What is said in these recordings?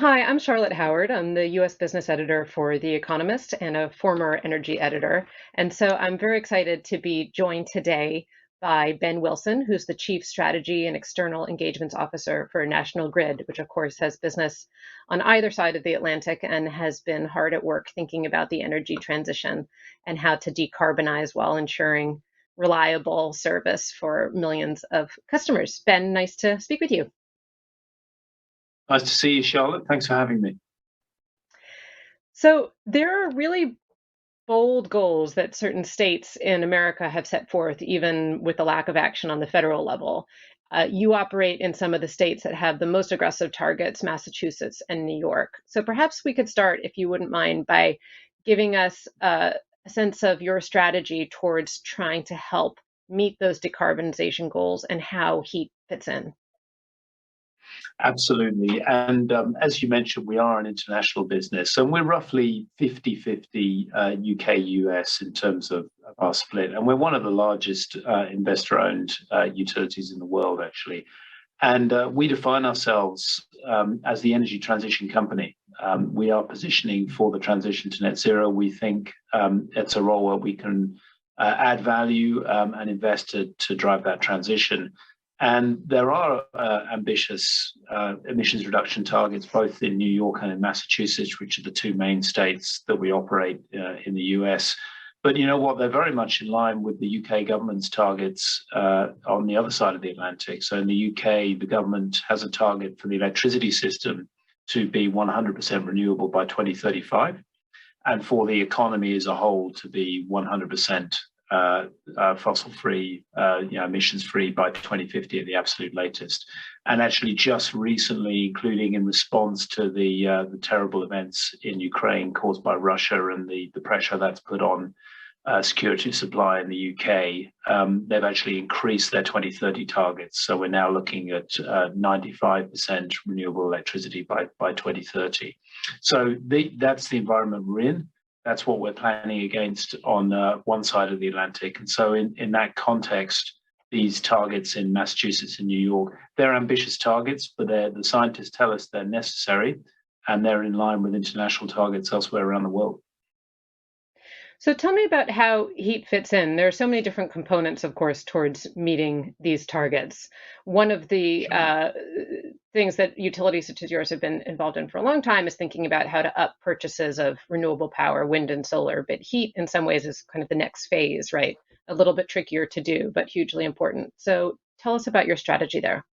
Hi, I'm Charlotte Howard. I'm the US business editor for The Economist and a former energy editor. And so I'm very excited to be joined today by Ben Wilson, who's the Chief Strategy and External Engagements Officer for National Grid, which of course has business on either side of the Atlantic and has been hard at work thinking about the energy transition and how to decarbonize while ensuring reliable service for millions of customers. Ben, nice to speak with you. Nice to see you, Charlotte. Thanks for having me. So there are really bold goals that certain states in America have set forth, even with the lack of action on the federal level. You operate in some of the states that have the most aggressive targets, Massachusetts and New York. So perhaps we could start, if you wouldn't mind, by giving us a sense of your strategy towards trying to help meet those decarbonization goals and how heat fits in. Absolutely. And as you mentioned, we are an international business, and we're roughly 50-50 UK US in terms of our split. And we're one of the largest investor owned utilities in the world, actually. And we define ourselves as the energy transition company. We are positioning for the transition to net zero. We think it's a role where we can add value and invest to drive that transition. And there are ambitious emissions reduction targets both in New York and in Massachusetts, which are the two main states that we operate in the US. But you know what? They're very much in line with the UK government's targets on the other side of the Atlantic. So in the UK, the government has a target for the electricity system to be 100% renewable by 2035, and for the economy as a whole to be 100% fossil-free, emissions-free by 2050 at the absolute latest. And actually, just recently, including in response to the terrible events in Ukraine caused by Russia and the pressure that's put on security of supply in the UK, they've actually increased their 2030 targets. So we're now looking at 95% renewable electricity by 2030. So that's the environment we're in. That's what we're planning against on one side of the Atlantic. And so in that context, these targets in Massachusetts and New York, they're ambitious targets, but the scientists tell us they're necessary and they're in line with international targets elsewhere around the world. So tell me about how heat fits in. There are so many different components, of course, towards meeting these targets. One of the Sure. things that utilities such as yours have been involved in for a long time is thinking about how to up purchases of renewable power, wind and solar. But heat, in some ways, is kind of the next phase, right? A little bit trickier to do, but hugely important. So tell us about your strategy there.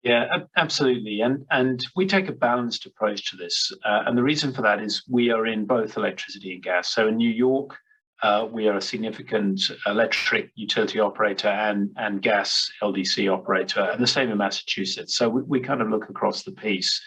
Yeah, absolutely. And we take a balanced approach to this. And the reason for that is we are in both electricity and gas. So in New York, we are a significant electric utility operator and gas LDC operator, and the same in Massachusetts. So we kind of look across the piece.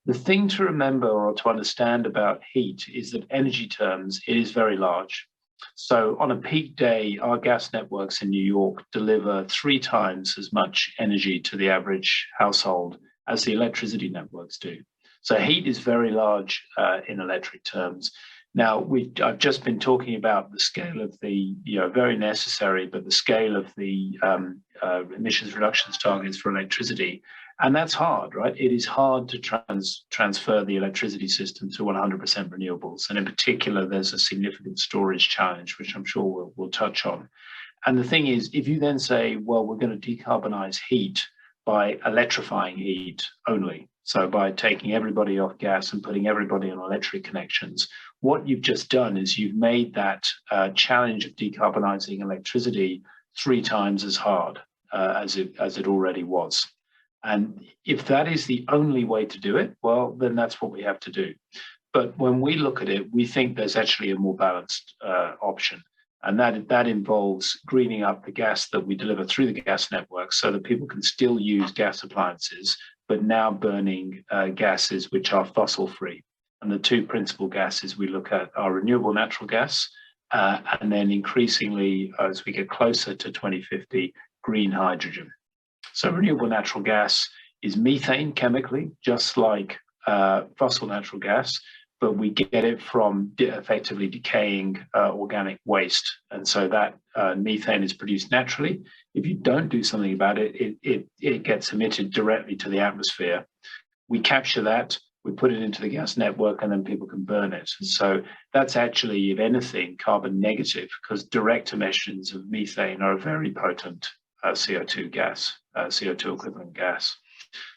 The thing to remember or to understand about heat is that energy terms, it is very large. So on a peak day, our gas networks in New York deliver 3 times as much energy to the average household as the electricity networks do. So heat is very large in electric terms. Now, I've just been talking about the scale of the, very necessary, but the scale of the emissions reductions targets for electricity. And that's hard, right? It is hard to transfer the electricity system to 100% renewables. And in particular, there's a significant storage challenge, which I'm sure we'll touch on. And the thing is, if you then say, well, we're going to decarbonize heat by electrifying heat only, so by taking everybody off gas and putting everybody on electric connections, what you've just done is you've made that challenge of decarbonizing electricity 3 times as hard as it already was. And if that is the only way to do it, well, then that's what we have to do. But when we look at it, we think there's actually a more balanced option. And that involves greening up the gas that we deliver through the gas network so that people can still use gas appliances, but now burning gases which are fossil free. And the two principal gases we look at are renewable natural gas, and then increasingly, as we get closer to 2050, green hydrogen. So renewable natural gas is methane chemically, just like fossil natural gas, but we get it from effectively decaying organic waste. And so that methane is produced naturally. If you don't do something about it, it gets emitted directly to the atmosphere. We capture that, we put it into the gas network, and then people can burn it. So that's actually, if anything, carbon negative, because direct emissions of methane are a very potent CO2 gas, CO2 equivalent gas.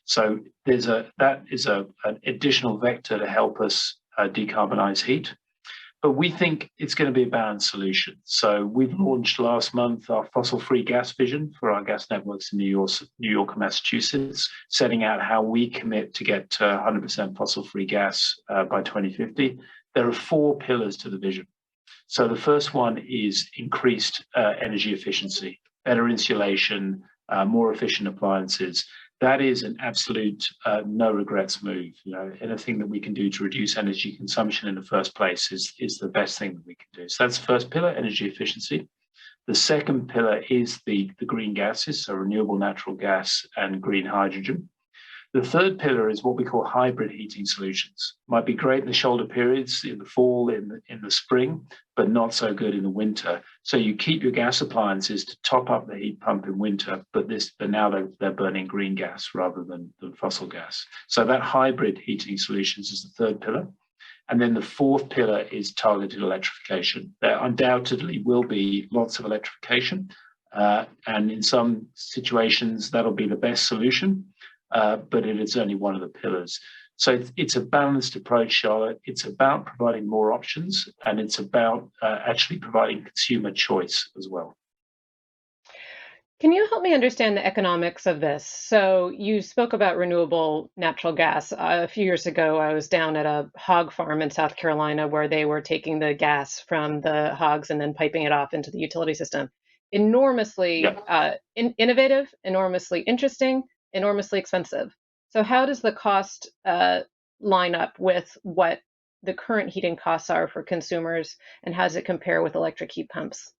So that is an additional vector to help us decarbonize heat. But we think it's going to be a balanced solution. So we've launched last month our fossil-free gas vision for our gas networks in New York and Massachusetts, setting out how we commit to get 100% fossil-free gas by 2050. There are 4 pillars to the vision. So the first one is increased energy efficiency, better insulation, more efficient appliances. That is an absolute no regrets move. Anything that we can do to reduce energy consumption in the first place is the best thing that we can do. So that's the first pillar, energy efficiency. The second pillar is the green gases, so renewable natural gas and green hydrogen. The third pillar is what we call hybrid heating solutions. Might be great in the shoulder periods, in the fall, in the spring, but not so good in the winter. So you keep your gas appliances to top up the heat pump in winter, but now they're burning green gas rather than fossil gas. So that hybrid heating solutions is the third pillar. And then the fourth pillar is targeted electrification. There undoubtedly will be lots of electrification, and in some situations that'll be the best solution. But it is only one of the pillars. So it's a balanced approach, Charlotte. It's about providing more options, and it's about actually providing consumer choice as well. Can you help me understand the economics of this? So you spoke about renewable natural gas. A few years ago, I was down at a hog farm in South Carolina where they were taking the gas from the hogs and then piping it off into the utility system. Enormously innovative, enormously interesting, enormously expensive. So how does the cost line up with what the current heating costs are for consumers, and how does it compare with electric heat pumps?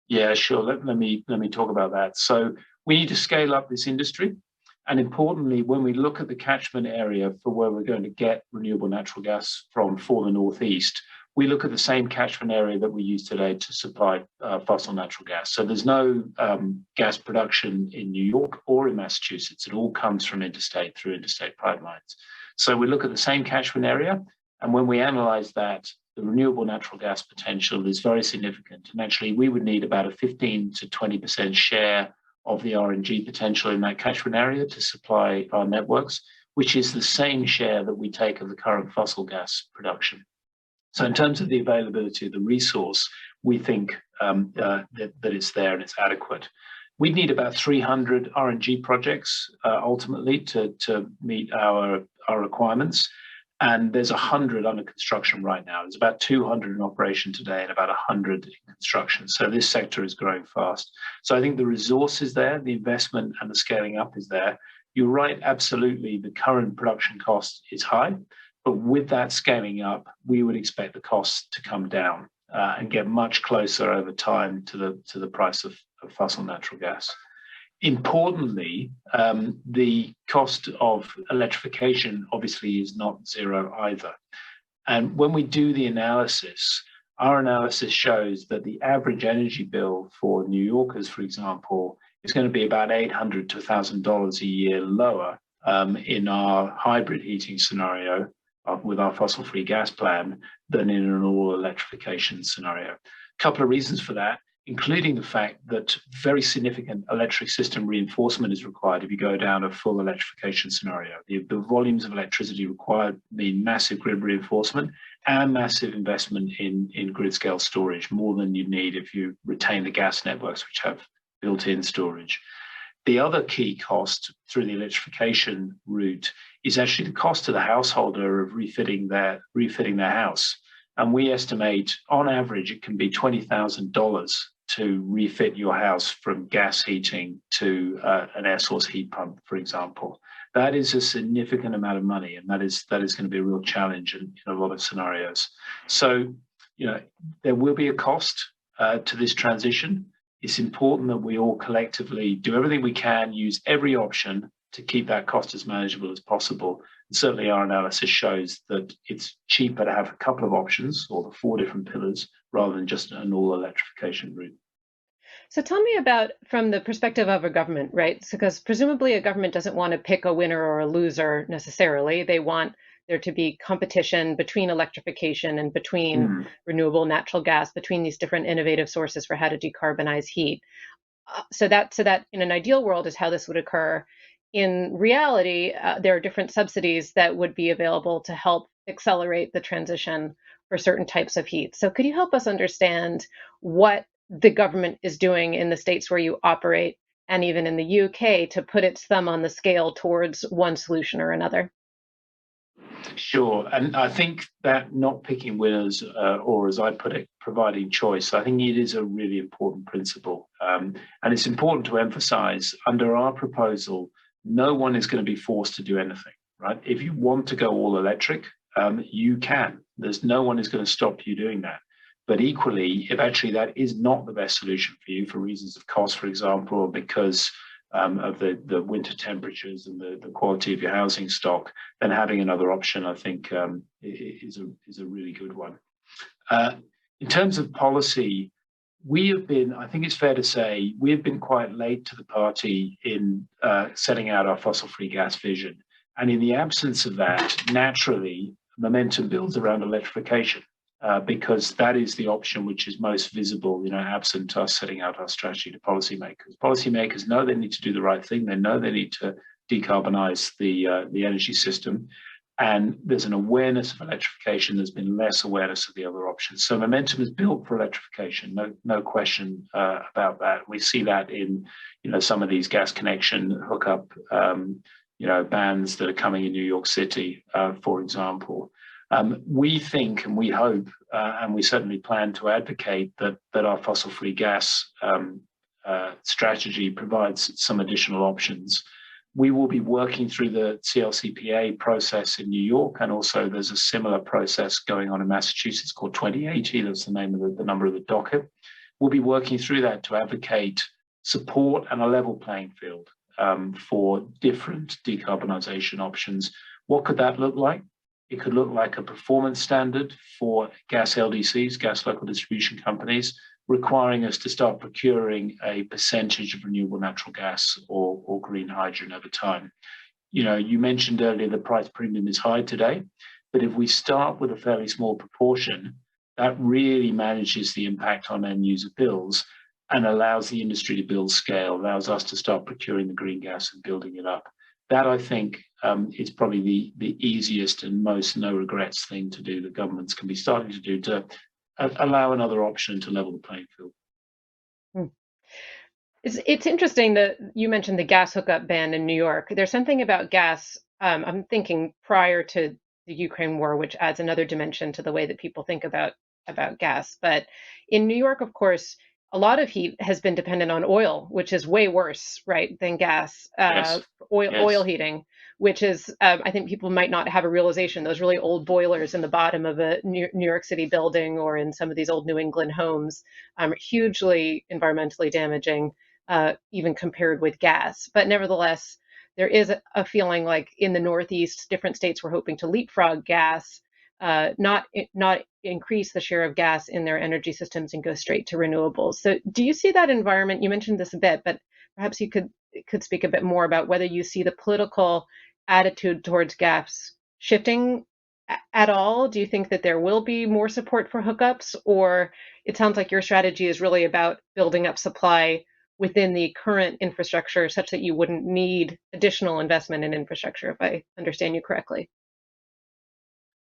Yeah, sure. Let me talk about that. So we need to scale up this industry. And importantly, when we look at the catchment area for where we're going to get renewable natural gas from for the Northeast, we look at the same catchment area that we use today to supply fossil natural gas. So there's no gas production in New York or in Massachusetts. It all comes from interstate through interstate pipelines. So we look at the same catchment area. And when we analyze that, the renewable natural gas potential is very significant. And actually, we would need about a 15 to 20% share of the RNG potential in that catchment area to supply our networks, which is the same share that we take of the current fossil gas production. So in terms of the availability of the resource, we think that it's there and it's adequate. We'd need about 300 RNG projects ultimately to meet our requirements. And there's 100 under construction right now. There's about 200 in operation today and about 100 in construction. So this sector is growing fast. So I think the resource is there, the investment and the scaling up is there. You're right, absolutely. The current production cost is high, but with that scaling up, we would expect the costs to come down and get much closer over time to the price of fossil natural gas. Importantly, the cost of electrification obviously is not zero either. And when we do the analysis, our analysis shows that the average energy bill for New Yorkers, for example, is going to be about $800 to $1,000 a year lower in our hybrid heating scenario with our fossil-free gas plan than in an all-electrification scenario. A couple of reasons for that, including the fact that very significant electric system reinforcement is required if you go down a full electrification scenario. The volumes of electricity required mean massive grid reinforcement and massive investment in grid scale storage, more than you need if you retain the gas networks which have built-in storage. The other key cost through the electrification route is actually the cost to the householder of refitting their house. And we estimate on average it can be $20,000 to refit your house from gas heating to an air source heat pump, for example. That is a significant amount of money, and that is going to be a real challenge in a lot of scenarios. So, there will be a cost to this transition. It's important that we all collectively do everything we can, use every option to keep that cost as manageable as possible. And certainly our analysis shows that it's cheaper to have a couple of options or the 4 different pillars rather than just an all electrification route. So tell me about from the perspective of a government, right? Because presumably a government doesn't want to pick a winner or a loser necessarily. They want there to be competition between electrification and between Mm. renewable natural gas, between these different innovative sources for how to decarbonize heat. So that in an ideal world is how this would occur. In reality, there are different subsidies that would be available to help accelerate the transition for certain types of heat. So could you help us understand what the government is doing in the states where you operate and even in the UK to put its thumb on the scale towards one solution or another? Sure, and I think that not picking winners, or as I put it, providing choice, I think it is a really important principle. And it's important to emphasize under our proposal, no one is going to be forced to do anything, right? If you want to go all electric, you can. There's no one is going to stop you doing that. But equally, if actually that is not the best solution for you for reasons of cost, for example, or because of the winter temperatures and the quality of your housing stock, then having another option, I think, is a really good one. Uh, in terms of policy, we have been, I think it's fair to say, we have been quite late to the party in setting out our fossil-free gas vision. And in the absence of that, naturally, momentum builds around electrification. Because that is the option which is most visible, absent us setting out our strategy to policymakers. Policymakers know they need to do the right thing. They know they need to decarbonize the energy system. And there's an awareness of electrification. There's been less awareness of the other options. So momentum is built for electrification. No question about that. We see that in, some of these gas connection hookup, bans that are coming in New York City, for example. We think and we hope, and we certainly plan to advocate that our fossil-free gas strategy provides some additional options. We will be working through the CLCPA process in New York, and also there's a similar process going on in Massachusetts called 2080. That's the name of the number of the docket. We'll be working through that to advocate support and a level playing field for different decarbonisation options. What could that look like? It could look like a performance standard for gas LDCs, gas local distribution companies, requiring us to start procuring a percentage of renewable natural gas or green hydrogen over time. You mentioned earlier the price premium is high today, but if we start with a fairly small proportion, that really manages the impact on end user bills and allows the industry to build scale, allows us to start procuring the green gas and building it up. That, I think, is probably the easiest and most no regrets thing to do that governments can be starting to do to allow another option to level the playing field. Hmm. It's interesting that you mentioned the gas hookup ban in New York. There's something about gas, I'm thinking prior to the Ukraine war, which adds another dimension to the way that people think about gas. But in New York, of course, a lot of heat has been dependent on oil, which is way worse, right, than gas, Yes, oil yes. heating, which is, I think people might not have a realization. Those really old boilers in the bottom of a New York City building or in some of these old New England homes are hugely environmentally damaging, even compared with gas. But nevertheless, there is a feeling like in the Northeast, different states were hoping to leapfrog gas, not increase the share of gas in their energy systems and go straight to renewables. So, do you see that environment? You mentioned this a bit, but perhaps you could speak a bit more about whether you see the political attitude towards gas shifting at all. Do you think that there will be more support for hookups, or it sounds like your strategy is really about building up supply within the current infrastructure such that you wouldn't need additional investment in infrastructure, if I understand you correctly?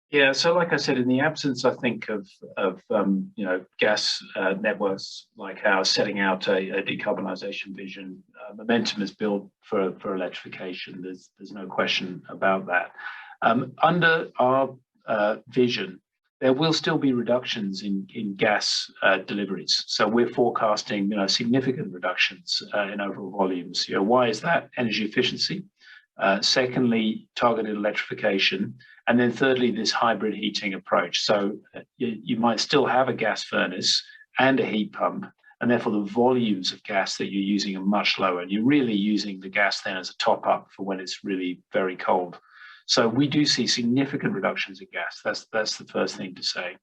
Yeah, so like I said, in the absence, I think of gas networks like ours setting out a decarbonisation vision, momentum is built for electrification. There's no question about that. Under our vision, there will still be reductions in gas deliveries. So we're forecasting, significant reductions in overall volumes. Why is that? Energy efficiency. Secondly, targeted electrification. And then thirdly, this hybrid heating approach. So you might still have a gas furnace and a heat pump, and therefore the volumes of gas that you're using are much lower. And you're really using the gas then as a top up for when it's really very cold. So we do see significant reductions in gas. That's the first thing to say.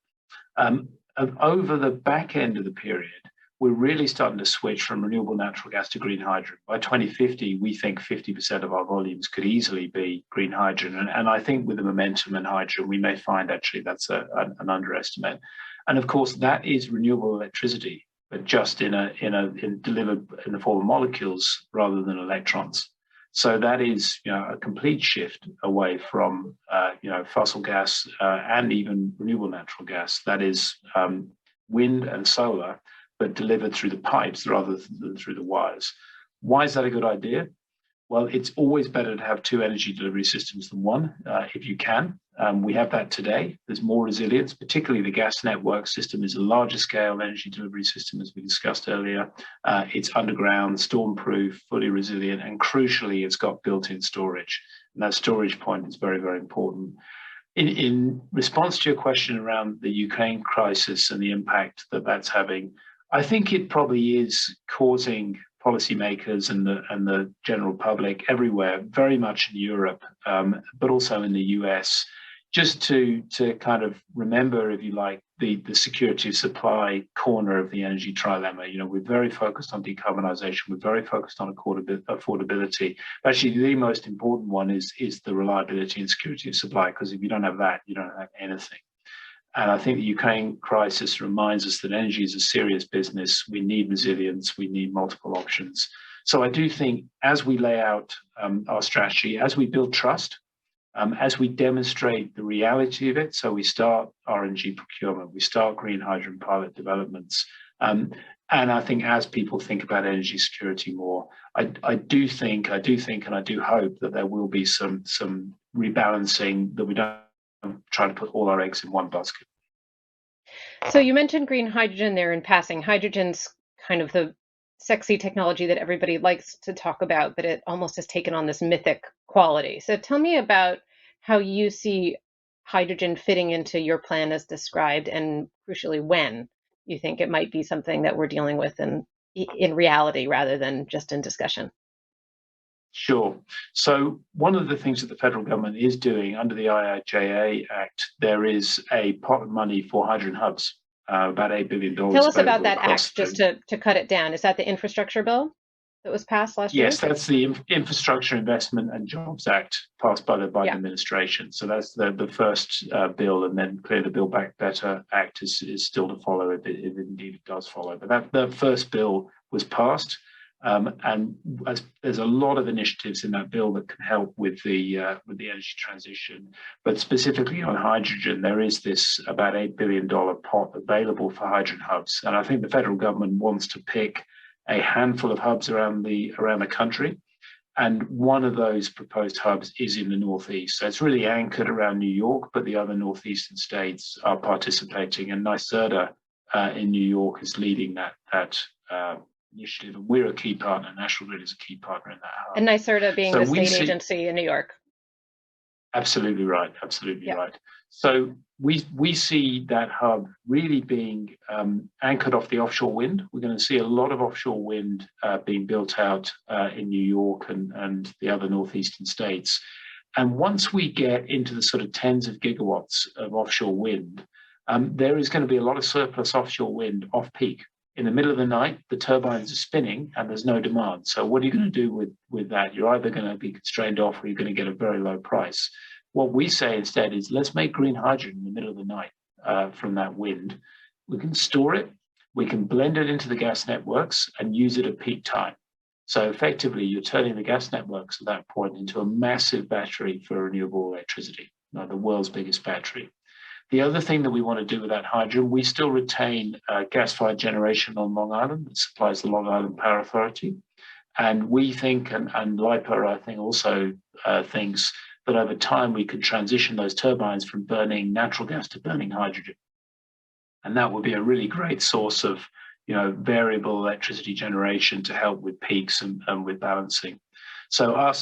Over the back end of the period, we're really starting to switch from renewable natural gas to green hydrogen. By 2050, we think 50% of our volumes could easily be green hydrogen. And I think with the momentum in hydrogen, we may find actually that's an underestimate. And of course, that is renewable electricity, but just in delivered in the form of molecules rather than electrons. So that is, a complete shift away from, fossil gas and even renewable natural gas. That is wind and solar, but delivered through the pipes rather than through the wires. Why is that a good idea? Well, it's always better to have two energy delivery systems than one, if you can. We have that today. There's more resilience, particularly the gas network system is a larger scale energy delivery system, as we discussed earlier. It's underground, storm-proof, fully resilient, and crucially, it's got built-in storage. And that storage point is very, very important. In response to your question around the Ukraine crisis and the impact that that's having, I think it probably is causing policymakers and the general public everywhere, very much in Europe, but also in the US, just to kind of remember, if you like, the security of supply corner of the energy trilemma. We're very focused on decarbonisation. We're very focused on affordability. Actually, the most important one is the reliability and security of supply, because if you don't have that, you don't have anything. And I think the Ukraine crisis reminds us that energy is a serious business. We need resilience. We need multiple options. So I do think as we lay out our strategy, as we build trust, as we demonstrate the reality of it, so we start RNG procurement, we start green hydrogen pilot developments, and I think as people think about energy security more, I do think, and I do hope that there will be some rebalancing, that we don't try to put all our eggs in one basket. So you mentioned green hydrogen there in passing. Hydrogen's kind of the sexy technology that everybody likes to talk about, but it almost has taken on this mythic quality. So tell me about how you see hydrogen fitting into your plan as described, and crucially, when you think it might be something that we're dealing with in reality rather than just in discussion. Sure. So one of the things that the federal government is doing under the IIJA Act, there is a pot of money for hydrogen hubs, about $8 billion. Tell us about that act, just to cut it down. Is that the infrastructure bill that was passed last year? Yes, that's the Infrastructure Investment and Jobs Act passed by the Biden administration. So that's the first bill, and then clearly the Build Back Better Act is still to follow, if indeed it does follow. But that first bill was passed. And there's a lot of initiatives in that bill that can help with the energy transition, but specifically on hydrogen, there is this about $8 billion pot available for hydrogen hubs, and I think the federal government wants to pick a handful of hubs around the country, and one of those proposed hubs is in the Northeast. So it's really anchored around New York, but the other Northeastern states are participating, and NYSERDA in New York is leading that initiative, and we're a key partner. National Grid is a key partner in that hub. And NYSERDA being the state agency in New York. Absolutely right. Absolutely right. So we see that hub really being anchored off the offshore wind. We're going to see a lot of offshore wind being built out in New York and the other northeastern states. And once we get into the sort of tens of gigawatts of offshore wind, there is going to be a lot of surplus offshore wind off peak. In the middle of the night, the turbines are spinning and there's no demand. So what are you going to do with that? You're either going to be constrained off, or you're going to get a very low price. What we say instead is, let's make green hydrogen in the middle of the night from that wind. We can store it, we can blend it into the gas networks and use it at peak time. So effectively, you're turning the gas networks at that point into a massive battery for renewable electricity, the world's biggest battery. The other thing that we want to do with that hydrogen, we still retain gas-fired generation on Long Island that supplies the Long Island Power Authority. And we think, and LIPA, I think, also thinks that over time we could transition those turbines from burning natural gas to burning hydrogen. And that would be a really great source of variable electricity generation to help with peaks and with balancing. So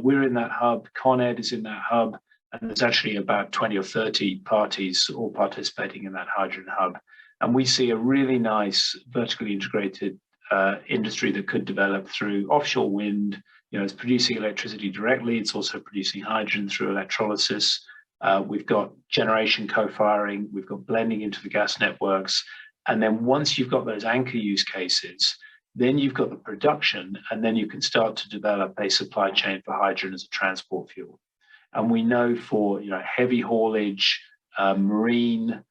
we're in that hub, Con Ed is in that hub, and there's actually about 20 or 30 parties all participating in that hydrogen hub. And we see a really nice vertically integrated industry that could develop through offshore wind. It's producing electricity directly. It's also producing hydrogen through electrolysis. We've got generation co-firing. We've got blending into the gas networks. And then once you've got those anchor use cases, then you've got the production, and then you can start to develop a supply chain for hydrogen as a transport fuel. And we know for heavy haulage, marine,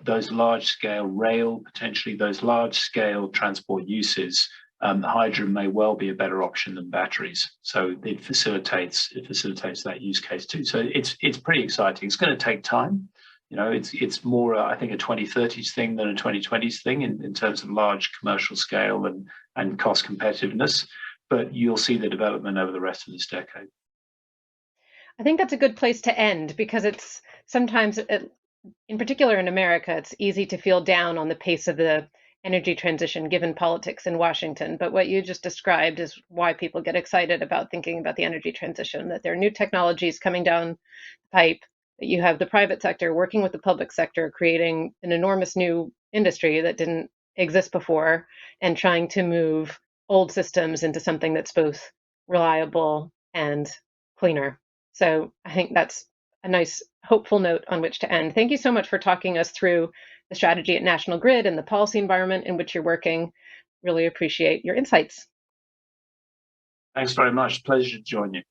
those large scale rail, potentially those large scale transport uses, hydrogen may well be a better option than batteries. So it facilitates that use case too. So it's pretty exciting. It's going to take time. It's more I think a 2030s thing than a 2020s thing in terms of large commercial scale and cost competitiveness. But you'll see the development over the rest of this decade. I think that's a good place to end because it's sometimes, in particular in America, it's easy to feel down on the pace of the energy transition given politics in Washington. But what you just described is why people get excited about thinking about the energy transition, that there are new technologies coming down the pipe, that you have the private sector working with the public sector, creating an enormous new industry that didn't exist before, and trying to move old systems into something that's both reliable and cleaner. So I think that's a nice, hopeful note on which to end. Thank you so much for talking us through the strategy at National Grid and the policy environment in which you're working. Really appreciate your insights. Thanks very much. Pleasure to join you.